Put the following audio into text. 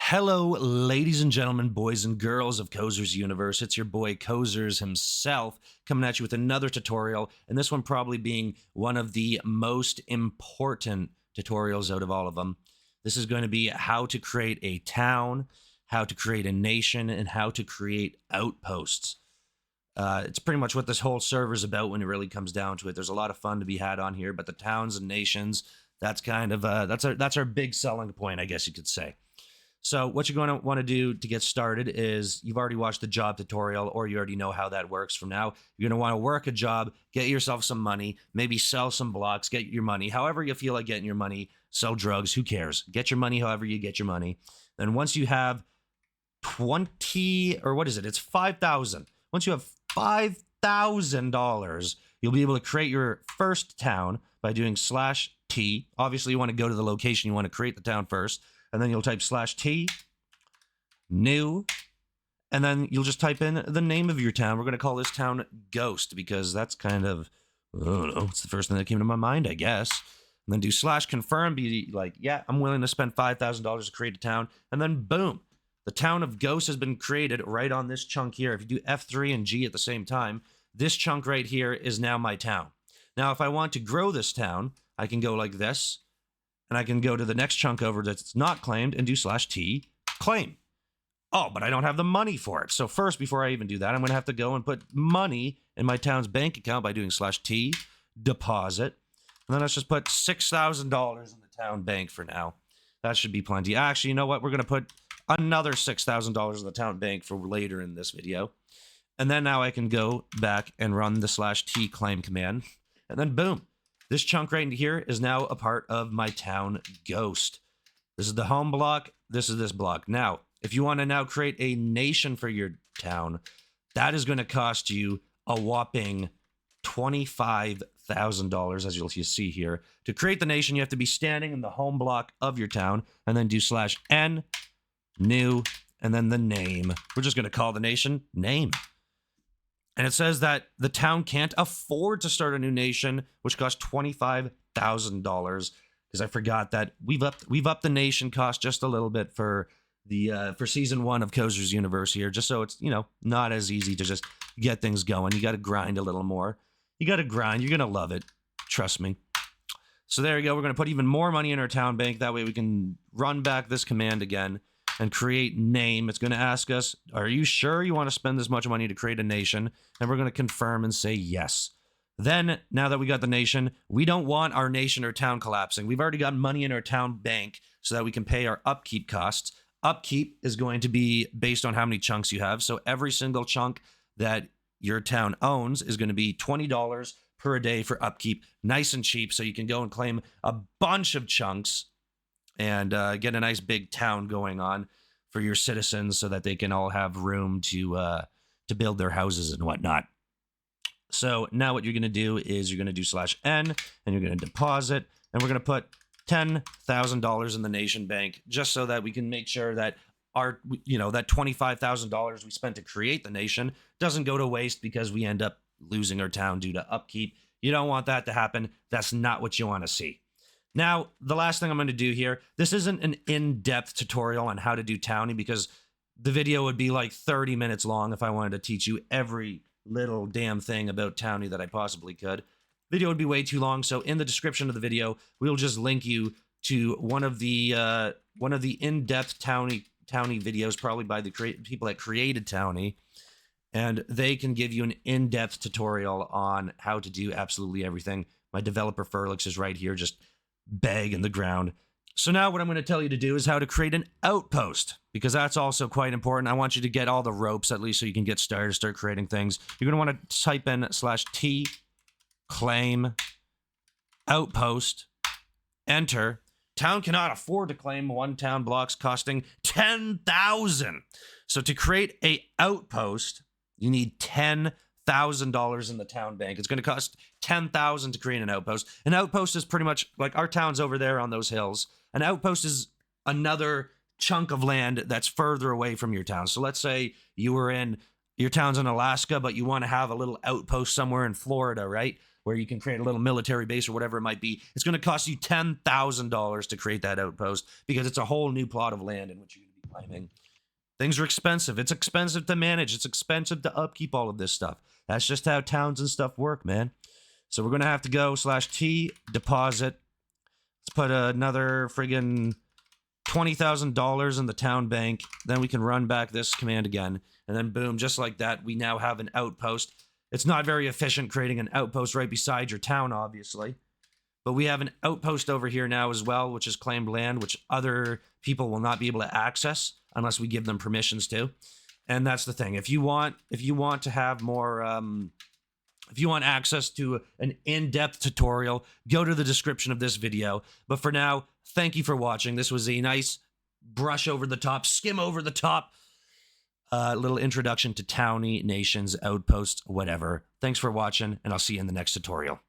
Hello, ladies and gentlemen, boys and girls of Kozers Universe. It's your boy Kozers himself coming at you with another tutorial, and this one probably being one of the most important tutorials out of all of them. This is going to be how to create a town, how to create a nation, and how to create outposts. It's pretty much what this whole server is about when it really comes down to it. There's a lot of fun to be had on here, but the towns and nations, that's kind of that's our big selling point, I guess you could say. So what you're going to want to do to get started is you've already watched the job tutorial or you already know how that works. From now, you're going to want to work a job, get yourself some money, maybe sell some blocks, get your money. However you feel like getting your money, sell drugs, who cares? Get your money however you get your money. Then once you have 20, or what is it? It's 5,000. Once you have $5,000, you'll be able to create your first town by doing /T. Obviously, you want to go to the location you want to create the town first. And then you'll type /T, new, and then you'll just type in the name of your town. We're going to call this town Ghost because that's kind of, I don't know, it's the first thing that came to my mind, I guess. And then do /confirm, be like, yeah, I'm willing to spend $5,000 to create a town. And then boom, the town of Ghost has been created right on this chunk here. If you do F3 and G at the same time, this chunk right here is now my town. Now, if I want to grow this town, I can go like this. And I can go to the next chunk over that's not claimed and do /T claim. Oh, but I don't have the money for it. So first, before I even do that, I'm going to have to go and put money in my town's bank account by doing /T deposit. And then let's just put $6,000 in the town bank for now. That should be plenty. Actually, you know what? We're going to put another $6,000 in the town bank for later in this video. And then now I can go back and run the /T claim command. And then boom. This chunk right here is now a part of my town Ghost. This is the home block. This is this block. Now, if you want to now create a nation for your town, that is going to cost you a whopping $25,000, as you'll see here. To create the nation, you have to be standing in the home block of your town and then do /N, new, and then the name. We're just going to call the nation name. And it says that the town can't afford to start a new nation, which costs $25,000. Because I forgot that we've upped the nation cost just a little bit for the for season 1 of Kozers Universe here, just so it's not as easy to just get things going. You got to grind a little more. You got to grind. You're gonna love it. Trust me. So there you go. We're gonna put even more money in our town bank. That way we can run back this command again and create name. It's going to ask us, are you sure you want to spend this much money to create a nation? And we're going to confirm and say yes. Then, now that we got the nation, we don't want our nation or town collapsing. We've already got money in our town bank so that we can pay our upkeep costs. Upkeep is going to be based on how many chunks you have. So every single chunk that your town owns is going to be $20 per day for upkeep. Nice and cheap, so you can go and claim a bunch of chunks and get a nice big town going on for your citizens so that they can all have room to build their houses and whatnot. So now what you're going to do is you're going to do /N and you're going to deposit, and we're going to put $10,000 in the nation bank just so that we can make sure that our, that $25,000 we spent to create the nation doesn't go to waste because we end up losing our town due to upkeep. You don't want that to happen. That's not what you want to see. Now, the last thing I'm going to do here, this isn't an in-depth tutorial on how to do Towny because the video would be like 30 minutes long if I wanted to teach you every little damn thing about Towny that I possibly could. Video would be way too long, so in the description of the video, we'll just link you to one of the in-depth Towny videos, probably by the people that created Towny, and they can give you an in-depth tutorial on how to do absolutely everything. My developer Ferlix is right here, just bag in the ground. So now what I'm going to tell you to do is how to create an outpost, because that's also quite important. I want you to get all the ropes at least so you can get started, start creating things. You're going to want to type in /T, claim, outpost, enter. Town cannot afford to claim one town blocks costing 10,000. So to create a outpost, you need $10,000 in the town bank. It's going to cost $10,000 to create an outpost. An outpost is pretty much like our town's over there on those hills. An outpost is another chunk of land that's further away from your town. So let's say your town's in Alaska, but you want to have a little outpost somewhere in Florida, right? Where you can create a little military base or whatever it might be. It's going to cost you $10,000 to create that outpost because it's a whole new plot of land in which you're going to be climbing. Things are expensive. It's expensive to manage. It's expensive to upkeep all of this stuff. That's just how towns and stuff work, man. So we're going to have to go /T deposit. Let's put another friggin' $20,000 in the town bank. Then we can run back this command again. And then boom, just like that, we now have an outpost. It's not very efficient creating an outpost right beside your town, obviously. But we have an outpost over here now as well, which is claimed land, which other people will not be able to access unless we give them permissions to. And that's the thing. If you want to have more, if you want access to an in-depth tutorial, go to the description of this video. But for now, thank you for watching. This was a nice brush over the top, skim over the top, little introduction to Towny, nations, outposts, whatever. Thanks for watching, and I'll see you in the next tutorial.